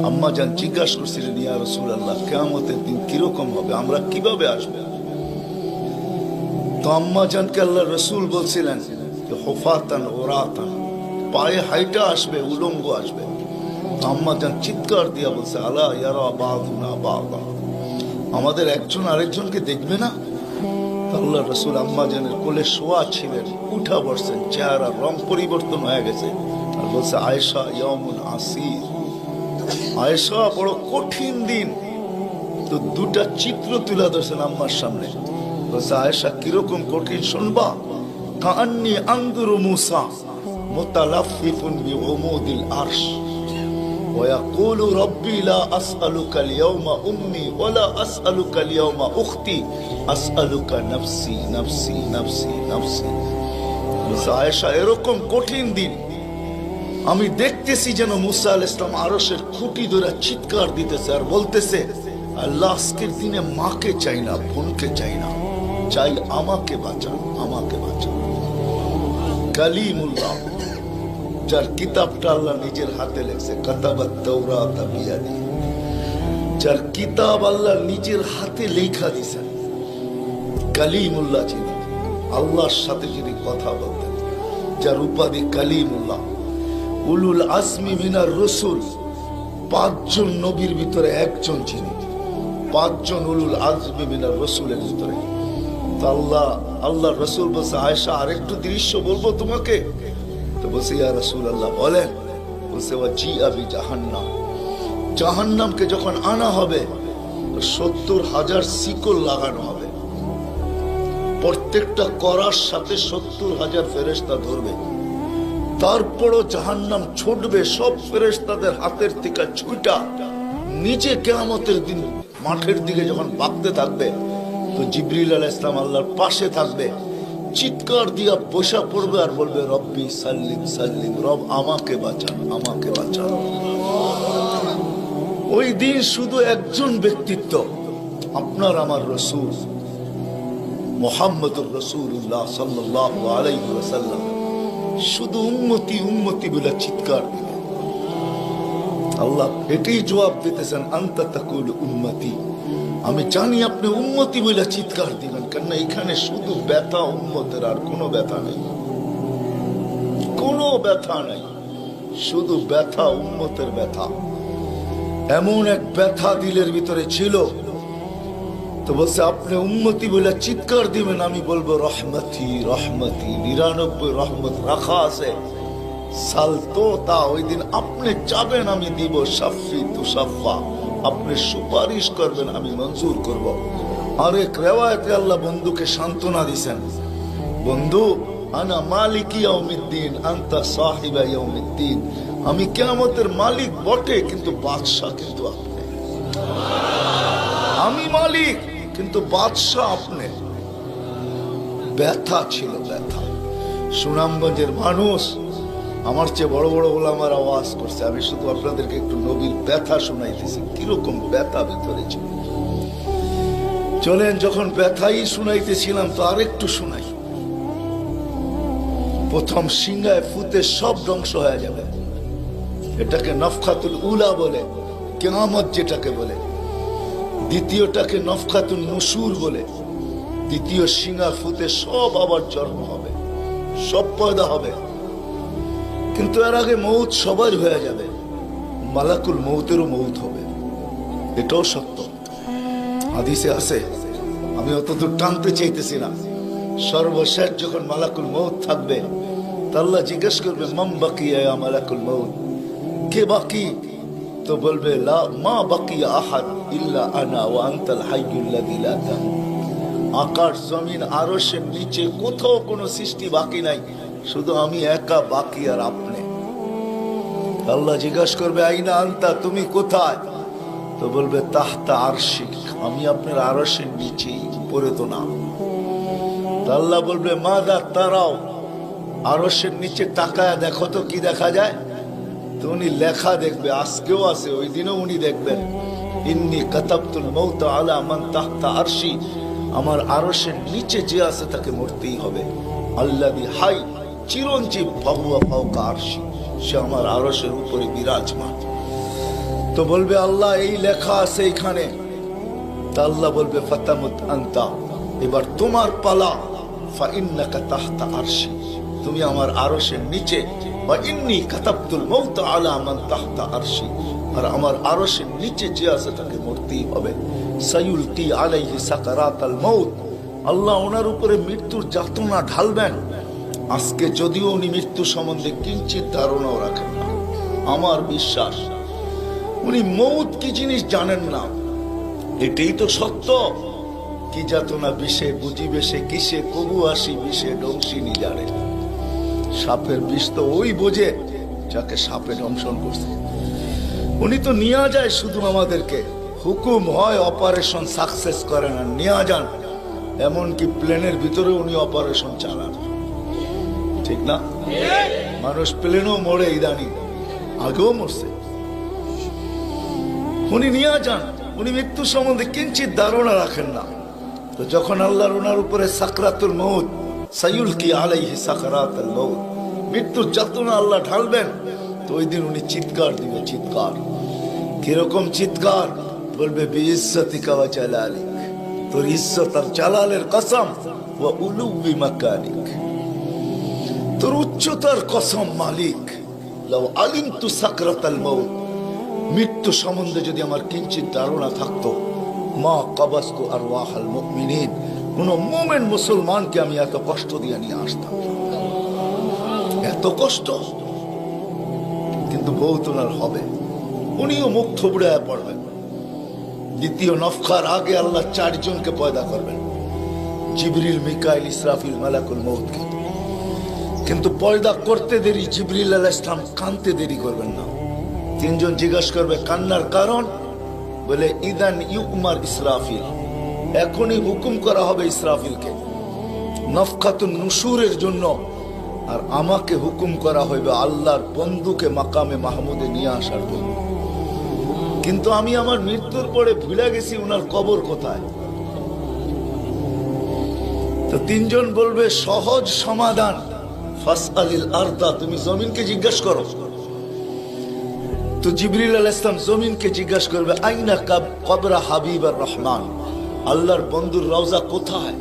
আম্মা জান জিজ্ঞাসা করছিলেন, ইয়া রাসূলুল্লাহ, কিয়ামতের দিন কিরকম হবে, আমরা কিভাবে আসবো? তো আম্মা জানকে আল্লাহ রাসূল বলছিলেন যে হুফাতান ওরাতান, পায়ে হাইটা আসবে, উলঙ্গ আসবে। তো আম্মা জান চিৎকার দিয়া বলছে, আলা ইয়ারা বাযুনা বাযা, আমাদের একজন আরেকজনকে দেখবে না? আল্লাহ রাসূল আম্মা জানের কোলে শোয়া ছিলেন, উঠা বসছেন, চেহারা রং পরিবর্তন হয়ে গেছে। আর বলছে, আয়েশা ইয়াউমুন আসির, আয়েশা বড় কঠিন দিন। তো দুটা চিত্র তুলে ধরছেন আম্মার সামনে। বলছে, আয়েশা কিরকম কঠিন শুনবা? কাআন্নী আনজুরু মূসা মুতালাফফিফুন বিউমুদিল আরশ ওয়া ইয়াকুলু রাব্বি লা আসআলুকা আল-ইয়াওমা উম্মি ওয়া লা আসআলুকা আল-ইয়াওমা উখতি আসআলুকা নাফসি নাফসি নাফসি নাফসি। বলছে, আয়েশা এরকম কঠিন দিন আমি দেখতেছি যেন মুসা আলাইহিস সালাম আরশের খুঁটি ধরে চিৎকার দিতেছে আর বলতেছে, আল্লাহ আজকের দিনে মাকে চাই না, বোনকে চাই না, চাই আমাকে বাঁচান, আমাকে বাঁচান। কালিমুল্লাহ, যার কিতাবটা আল্লাহ নিজের হাতে লেখছে, কাতাবাত তাওরাত বিয়াদি, যার কিতাব আল্লাহ নিজের হাতে লেখা দিয়েছেন। কালিমুল্লাহ যিনি, আল্লাহর সাথে যিনি কথা বলতেন, যার উপাধি কালিমুল্লাহ। উলুল আজমি মিনার রসুল, 5 জন নবীর ভিতরে একজন যিনি, 5 জন উলুল আজমি মিনার রসুলের ভিতরে। আল্লাহ রসুল বলছে, আয়েশা আরেকটু দৃশ্য বলবো তোমাকে? তো বলছে, ইয়া রাসূলুল্লাহ বলেন। বলছে, ওয়াজিআ বিজাহান্নাম, জাহান্নামকে যখন আনা হবে 70,000 শিকল লাগানো হবে, প্রত্যেকটা করার সাথে 70,000 ফেরেশতা ধরবে। তারপরও জাহান্নাম ছুটবে, সব ফেরেশতাদের হাতের থেকে ছুটা নিচে কিয়ামতের দিন মাঠের দিকে যখন ভাগতে থাকবে, তো জিবরিল আলাইহিস সালাম আল্লাহর পাশে থাকবে, চিৎকার দিয়া বসা পড়বে আর বলবে, রব্বি সাল্লিম সাল্লিম, রব আমাকে বাঁচান, আমাকে বাঁচান। ওই দিন শুধু একজন ব্যক্তিত্ব, আপনার আমার রাসূল মুহাম্মদুর রাসূলুল্লাহ সাল্লাল্লাহু আলাইহি ওয়াসাল্লাম শুধু উম্মতি উম্মতি বলে চিৎকার দিলেন। আল্লাহ এটাই জবাব দিতেছেন, আনতা তাকুলু উম্মতি, আমি জানি আপনি উম্মতি বলে চিৎকার দিবেন, কেন এখানে শুধু ব্যথা উম্মতের, আর কোনো ব্যথা নেই, কোনো ব্যথা নেই, শুধু ব্যথা উম্মতের ব্যথা। এমন এক ব্যথা দিলের ভিতরে ছিল। তো বলছে, আপনি উম্মতি বলে চিৎকার দিবেন, আমি বলবো রহমতি রহমতি, 99 রহমত রাখা আছে, সালতো তা, ওই দিন আপনি চাবেন আমি দিব, শাফি তুসাফা, আপনি সুপারিশ করবেন আমি মঞ্জুর করব। আরেক রিওয়ায়াতে আল্লাহ বন্ধুকে সান্ত্বনা দিয়েছেন, বন্ধু আনা মালিকি ইয়াউমিদ্দিন আনতা সাহিবা ইয়াউমিদ্দিন, আমি কিয়ামতের মালিক বটে কিন্তু বাদশা কিন্তু আপনি, আমি মালিক কিন্তু বাদশা আপনি। ব্যথা ছিল, ব্যথা। সুনামগঞ্জের মানুষ আমার চেয়ে বড় বড় ওলামার আওয়াজ করছে, আমি শুধু আপনাদেরকে একটু নবীর ব্যথা শুনাইতেছি, কিরকম ব্যথা ভিতরে ছিল। চলেন, যখন ব্যথাই শুনাইতেছিলাম তো আরেকটু শুনাই। প্রথম সিংহায় ফুতে সব ধ্বংস হয়ে যাবে, এটাকে নফখাতুল উলা বলে, কিয়ামত যেটাকে বলে। দ্বিতীয়টাকে নফখাতুন নুশুর বলে, দ্বিতীয় সিংহা ফুতে সব আবার জন্ম হবে, সব পয়দা হবে। কিন্তু এর আগে মৌত সবার হয়ে যাবে, মালাকুল মৌতেরও মৌত হবে, এটাও সত্য, হাদিসে আছে। আমি অতদূর টানতে চাইতেছি না। সর্বশেষ যখন মালাকুল মৌত থাকবে, তা আল্লাহ জিজ্ঞেস করবে, মাম বাকিয়া ইয়া মালাকুল মৌত, কে বাকি? তো বলবে, লা মা বাকিয়া আহাদ ইল্লা আনা ওয়া আনতাল হাইয়ুল লাযী লা তামুত। আকাশ জমিন আরশের নিচে কোথাও কোনো সৃষ্টি বাকি নাই, শুধু আমি একা বাকি আর আপনি। আল্লাহ জিজ্ঞাসা করবে, আইনা আনতা, তুমি কোথায়? তো বলবে, তাহতা আরশিক, আমি আপনার আরশের নিচে, উপরে তো না। আল্লাহ বলবে, মাদা তারাও, আরশের নিচে তাকায় দেখো তো কি দেখা যায়? তো উনি লেখা দেখবে, আজকেও আছে, ওই দিনও উনি দেখবেন, ইন্নী কাতাবতুল মৌত আলা মান তাহতা আরশি, আমার আরশের নিচে যে আছে তাকে মরতেই হবে। আল্লাযী হাই চিরঞ্জীব ফাহুয়া ফাওকা আরশি, সে আমার আরশের উপরে বিরাজমান। তো বলবে আল্লাহ এই লেখা আছে এখানে, তা আল্লাহ বলবে ফাতামুত আনতা, এবার তোমার পালা। ফাইন্নাকা তাহতা আরশি, তুমি আমার আরশের নিচে। ওয়া ইন্নী কাতাবতুল মাউত আলা মান তাহতা আরশি, আর আমার আরশের নিচে যে আছে তাকে মরতেই হবে। সায়ুলকি আলাইহি সাকারাতাল মাউত, আল্লাহ ওনার উপরে মৃত্যুর যাতনা ঢালবেন। আজকে যদিও উনি মৃত্যু সম্বন্ধে কিঞ্চিত ধারণাও রাখেন না, আমার বিশ্বাস উনি মৌত কি জিনিস জানেন না, এটাই তো সত্য। কি যাতনা বিষে বুঝিবে সে কিসে, কবু আসি বিষে ডংসিনি জানে। সাপের বিষ তো ওই বোঝে যাকে সাপে দংশন করছে। উনি তো নিয়ে যায় শুধু আমাদেরকে, হুকুম হয় অপারেশন সাকসেস করে না, নিয়ে যান। এমনকি প্লেনের ভিতরে উনি অপারেশন চালান, ঠিক না? মানুষ প্লেনও মরে ইদানি, আগেও মরছে। উনি নিয়ে যান, উনি মৃত্যু সম্বন্ধে কিঞ্চিত ধারণা রাখেন না। তো যখন আল্লাহর ওনার উপরে সাকরাতুল মউত, সায়ুলকি আলাইহি সাকরাতুল মউত, মৃত্যুর যাতনা আল্লাহ ঢালবেন, তো ওই দিন উনি চিৎকার দিবে, চিৎকার। কিরকম চিৎকার? বলবে বিইজ্জতিকা ওয়া জালালিক, তোর ইজ্জত আর জালালের কসম, ওয়া উলুবি মাকানিক, তোর উচ্চতার কসম মালিক। লাউ আলিমতু সাকরাতাল মউত, মৃত্যু সম্বন্ধে যদি আমার কিঞ্চিত ধারণা থাকতো, মা কাবাস্তু আরওয়াহাল মুমিনিন, কোন মুমিন মুসলমানকে আমি এত কষ্ট দিয়ে নিয়ে আসতাম, এত কষ্ট। কিন্তু বহুত ওনার হবে, উনিও মুখ থুবড়ায় পড়বেন। দ্বিতীয় নফখার আগে আল্লাহ 4 জনকে পয়দা করবেন, জিবরিল, মিকাইল, ইসরাফিল, মালাকুল মউতকে। কিন্তু পয়দা করতে দেরি, জিবরিল আলাইহিস সালাম কানতে দেরি করবেন না। 3 জন জিজ্ঞাসা করবে কান্নার কারণ, বলে ইদান ইউমার ইসরাফিল, এখনই হুকুম করা হবে ইসরাফিলকে নফখাতুন নুশুরের জন্য, আর আমাকে হুকুম করা হইবে আল্লাহর বন্ধুকে মাকামে মাহমুদে নিয়ে আসার জন্য। কিন্তু আমি আমার মৃত্যুর পরে ভুলে গেছি উনার কবর কোথায়। তো 3 জন বলবে সহজ সমাধান, ফাসআলিল আরদা, তুমি জমিনকে জিজ্ঞাসা করো। তো জিবরিল আলাইহিস সালাম জমিনকে জিজ্ঞাসা করবে আইনা কবরা হাবিবার রহমান, আল্লাহর বন্ধুর রওজা কোথায়?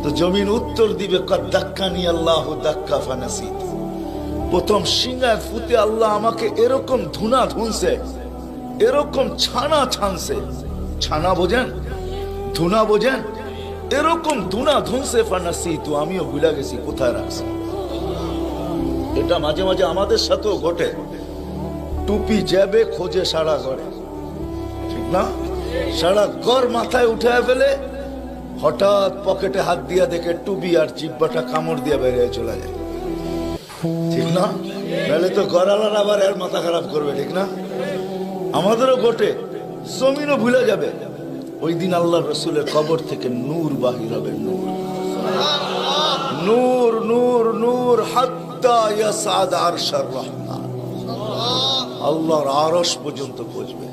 তো জমিন উত্তর দিবে কাদ দাক্কানি আল্লাহু দাক্কা ফানাসিত, প্রথম সিংহায় ফুতে আল্লাহ আমাকে এরকম ধুনা ধুনছে, এরকম ছানা ছানছে। ছানা বোঝেন? ধুনা বোঝেন? এরকম ধুনা ধুনছে, ফানাসিত, আমিও ভুলে গেছি কোথায় রাখছি। এটা মাঝে মাঝে আমাদের সাথেও ঘটে। টুপি যাবে খোঁজে সারা ঘরে, ঠিক না? সারা ঘর মাথায় উঠায় ফেলে, হঠাৎ পকেটে হাত দিয়া দেখে টুপি আর জিব্বাটা কামড় দিয়ে বেরিয়ে চলে যায়, ঠিক না? নাহলে তো ঘরালার আবার এর মাথা খারাপ করবে, ঠিক না? আমাদেরও ঘটে, জমিনও ভুলে যাবে। ওই দিন আল্লাহ রসুলের কবর থেকে নূর বাহির হবে, নূর নূর নূর নূর, হাত্তা ইয়াসাদ আরশার রহমান, আল্লাহর আরশ পর্যন্ত পৌঁছবে।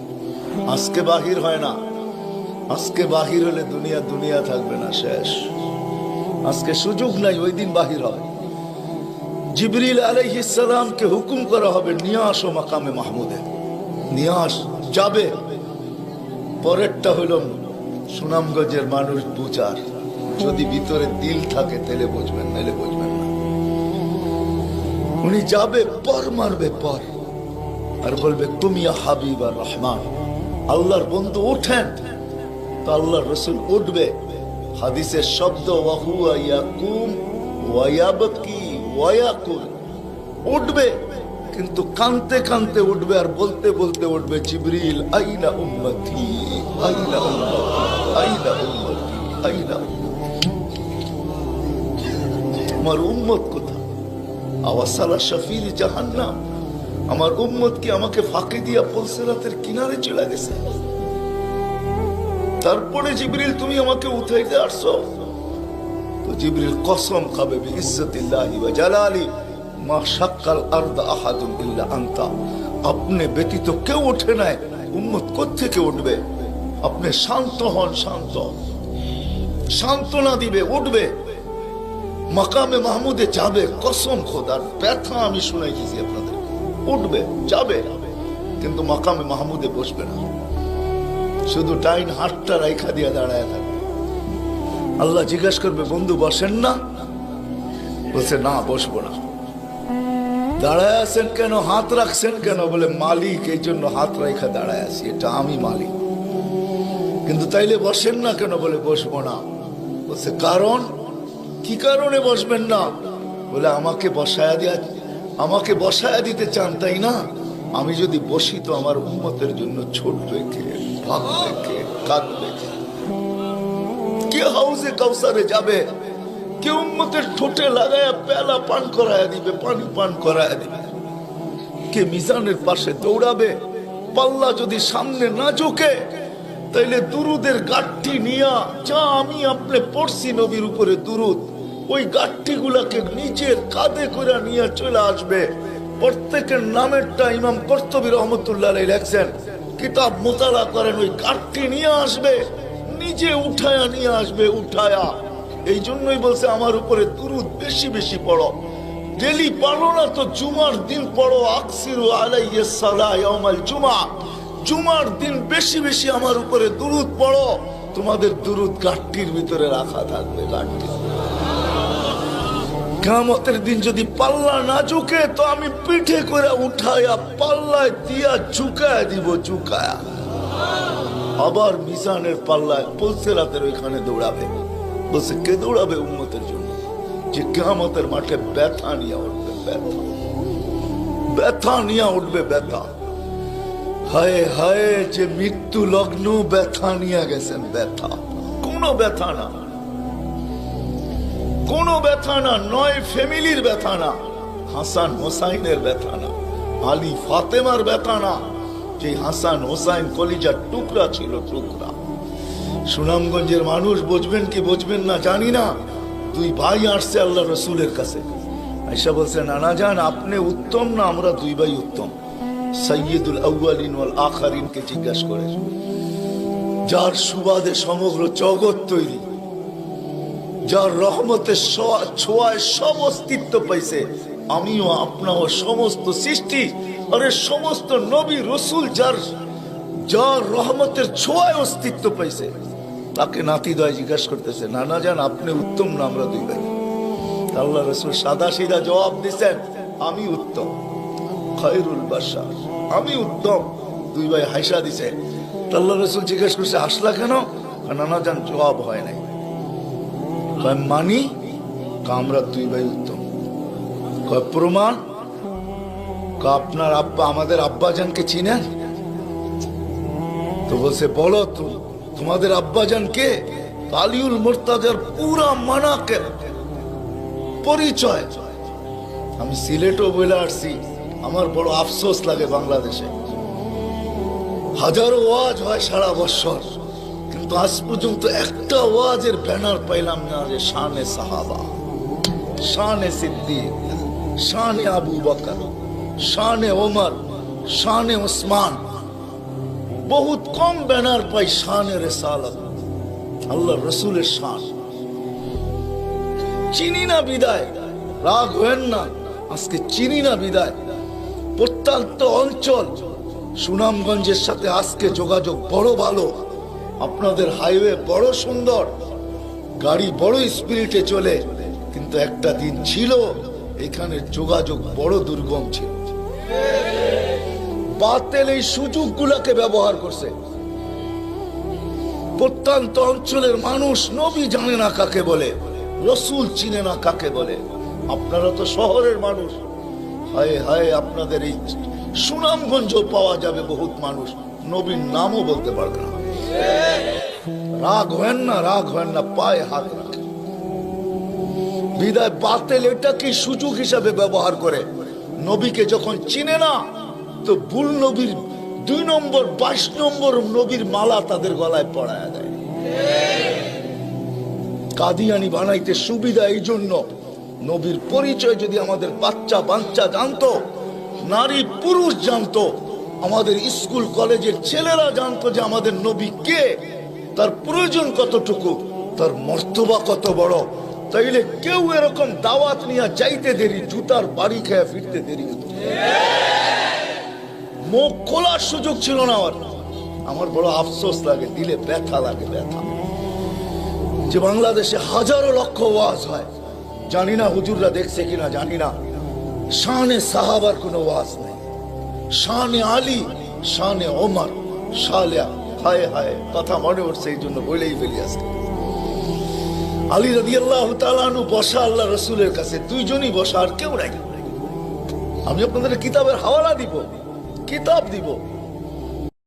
আজকে বাহির হয় না, আজকে বাহির হলে দুনিয়া দুনিয়া থাকবে না, শেষ। আজকে সুযোগ নাই, ওই দিন বাহির হয়। জিবরিল আলাইহিস সালামকে হুকুম করা হবে নিয়ে আসো মাকামে মাহমুদে, নিয়ে আস, যাবে। পরেরটা হইল সুনামগঞ্জের মানুষ বুঝার, যদি ভিতরে দিল থাকে তাহলে বুঝবেন, নাহলে বুঝবেন না। উনি যাবে, পর মারবে পর, আর বলবে তুমি হাবিব আর রহমান, আল্লাহর বন্ধু ওঠেন। তো আল্লাহর রসুল উঠবে, হাদিসের শব্দ ওয়াহুয়া ইয়াকুম ওয়া ইয়াবকি ওয়া ইয়াকুল, উঠবে কিন্তু কানতে কানতে উঠবে, আর বলতে বলতে উঠবে জিবরিল আইনা উম্মতি আইনা উম্মতি আইনা উম্মতি আইনা উম্মতি, আমার উম্মত কোথায়? আওয়াসালা শাফির জাহান্নাম, আমার উম্মত কি আমাকে ফাঁকি দিয়া পুলসিরাতের কিনারে চলে গেছে? তারপরে জিবরিল তুমি আমাকে উঠাইতে আসছো। তো জিবরিল কসম খাবে বিইজ্জতিল্লাহি ওয়া জালালি, মা শাক্কাল আরদা আহাদুন ইল্লা আনতা, আপনি ব্যতীত কেউ ওঠে নাই, উম্মত কোত্থেকে উঠবে? আপনি শান্ত হন, শান্ত, সান্ত্বনা দিবে, উঠবে, মাকামে মাহমুদে যাবে। কসম খোদার, ব্যথা আমি শুনাইতেছি আপনাদের, উঠবে, যাবে। কিন্তু মাকামে মাহমুদে বসবে না, শুধু ডাইন হাতটা রাইখা দিয়ে দাঁড়ায় থাকবে। আল্লাহ জিজ্ঞেস করবে, বন্ধু বসেন না? বলছে, না বসবো না। দাঁড়ায় আছেন কেন, হাত রাখছেন কেন? বলে, মালিক এই জন্য হাত রাইখা দাঁড়ায় আছি, এটা আমি মালিক। কিন্তু তাইলে বসেন না কেন? বলে, বসবো না। বলছে, কারণ কি কারণে বসবেন না? বলে, আমাকে বসায়া দিতে চান তাই না? আমি যদি বসি তো আমার উম্মতের জন্য ছোটবে কে, ভাববে কে, কাঁদবে কে? হাউজে কাউসারে যাবে কে? উম্মতের ঠোঁটে লাগায়া পেলা পান করায়া দিবে, পানি পান করায়া দিবে কে? মিজানের পাশে দৌড়াবে? পাল্লা যদি সামনে না ঝুঁকে তাইলে দুরুদের গাঠি নিয়া, যা আমি আপনি পড়ছি নবীর উপরে দুরুদ, ওই গাঠি গুলাকে নিজের কাঁধে করে নিয়ে চলে আসবে। প্রত্যেকের নামেরটা ইমাম কর্তুবী রহমতুল্লাহ আলাইহি লেখছেন, কিতাব মোতালা করেন, ওই গাঠি নিয়ে আসবে, নিজে উঠায়া নিয়ে আসবে, উঠায়া। এই জন্যই বলছে আমার উপরে দুরুদ বেশি বেশি পড়ো। ডেলি পড়ো না তো জুমার দিন পড়ো, আকসিরু আলাইহিস সালাহ ইয়াউমাল জুমা। জুমার দিন বেশি বেশি আমার উপরে দুরুদ পড়ো, তোমাদের দুরুদ গাঠটির ভিতরে রাখা থাকবে। গাঠটি কিয়ামতের দিন যদি পাল্লা না ঝুঁকে তো আমি পিঠে করে উঠায়া পাল্লায় দিয়া ঝুঁকায়া দিব, ঝুঁকায়া। আবার মিজানের পাল্লায় পুলসিরাতের ওইখানে দৌড়াবে। বলছে, কে দৌড়াবে উম্মতের জন্য? যে কিয়ামতের মাঠে ব্যথা নিয়ে উঠবে, ব্যথা, ব্যথা নিয়ে উঠবে, ব্যথা। হায় হায়, যে মৃত্যু লগ্ন ব্যথা নিয়ে গেছেন, ব্যথা। কোনো ব্যথা না, কোনো ব্যথা না, নয় ফ্যামিলির ব্যথা না, হাসান হোসাইনের ব্যথা না, আলী ফাতেমার ব্যথা না, যে হাসান হোসাইন কলিজার টুকরা ছিল, টুকরা। সুনামগঞ্জের মানুষ বুঝবেন কি বুঝবেন না জানি না, দুই ভাই আসছে আল্লাহ রসুলের কাছে, আয়েশা বলছে, নানা জান আপনি উত্তম না আমরা দুই ভাই উত্তম? সাইয়্যিদুল আউয়ালিন ওয়াল আখিরিন কে জিজ্ঞাসা করে, যার সুবাদে সমগ্র জগৎ তৈরি, যার রহমতের ছোঁয়ায় সব অস্তিত্ব পাইছে, আমিও আপনাও সমস্ত সৃষ্টি, আরে সমস্ত নবী রসুল যার রহমতের ছোঁয়ায় অস্তিত্ব পাইছে, তাকে নাতি দয় জিজ্ঞাসা করতেছে, নানা জান আপনি উত্তম না আমরা দুই ভাই? আল্লাহ রসুল সাদা সিধা জবাব দিচ্ছেন, আমি উত্তম, খায়রুল বাশার, আমি উত্তম। দুই ভাই হাসা দিছে। আল্লাহ রসুল জিজ্ঞেস করছে, হাসলা কেন? নানা জান জবাব হয় নাই। মানি আমরা দুই ভাই উত্তম। প্রমাণ? আপনার আব্বা আমাদের আব্বাজানকে চিনেন? তো বলছে, বলো তোমাদের আব্বাজান কে? আলিউল মুর্তাজার পুরা মানাকেব পরিচয়। আমি সিলেটও বলে আসছি, আমার বড় আফসোস লাগে, বাংলাদেশে হাজারো ওয়াজ হয় সারা বছর, কিন্তু আজ পর্যন্ত একটা ওয়াজের ব্যানার পাইলাম না যে শানে সাহাবা, শানে সিদ্দিক, শানে আবু বকর, শানে ওমর, শানে ওসমান। বহুত কম ব্যানার পাই শানে রিসালাত, আল্লাহ রসুলের শান। চিনি না বিদায়, রাগ হবেন না, আজকে চিনি না বিদায়। প্রত্যন্ত অঞ্চল সুনামগঞ্জের সাথে আজকে যোগাযোগ বড় ভালো, আপনাদের হাইওয়ে বড় সুন্দর, গাড়ি বড় স্পিরিটে চলে, কিন্তু একটা দিন ছিল এখানে যোগাযোগ বড় দুর্গম ছিল। বাতিল এই সুযোগগুলোকে ব্যবহার করছে। প্রত্যন্ত অঞ্চলের মানুষ নবী জানে না কাকে বলে, রসুল চিনে না কাকে বলে। আপনারা তো শহরের মানুষ, হায় হায় আপনাদের এই সুনামগঞ্জ পাওয়া যাবে বহুত মানুষ নবীর নামও বলতে পারবে না। রাগ হয় না, রাগ হয় না, পায়ে হাত রাখে। বিদায় বাতিল এটাকে সুযোগ হিসাবে ব্যবহার করে। নবীকে যখন চিনে না তো ভুল নবীর 2 নম্বর 22 নম্বর নবীর মালা তাদের গলায় পড়ায়া দেয়। কাদিয়ানি বানাইতে সুবিধা এই জন্য, নবীর পরিচয় যদি আমাদের বাচ্চা বাচ্চা জানতো, নারী পুরুষ জানতো, আমাদের স্কুল কলেজের ছেলেরা জানতো যে আমাদের নবী কে, তার প্রয়োজন কতটুকু, তার মর্তবা কত বড়, তাইলে কেউ এরকম দাওয়াত নিয়ে যাইতে দেরি, জুতার বাড়ি খেয়ে ফিরতে দেরি হতো। মুখ খোলার সুযোগ ছিল না আমার। আমার বড় আফসোস লাগে, দিলে ব্যথা লাগে, ব্যথা যে বাংলাদেশে হাজারো লক্ষ ওয়াজ হয়, জানি না হুজুররা দেখছে কিনা জানি না, শানে সাহাবার কোনো ওয়াজ নেই, শানে আলী, শানে ওমর, শালিয়া। হায় হায়, কথা মনে উঠছে, এই জন্য বলেই ফেলি আজকে। আলী রাদিয়াল্লাহু তাআলা আনহু বসা আল্লাহ রসুলের কাছে, দুইজনই বসা, আর কেউ নাই। আমি আপনাদের কিতাবের হাওয়ালা দিব, কিতাব দিব।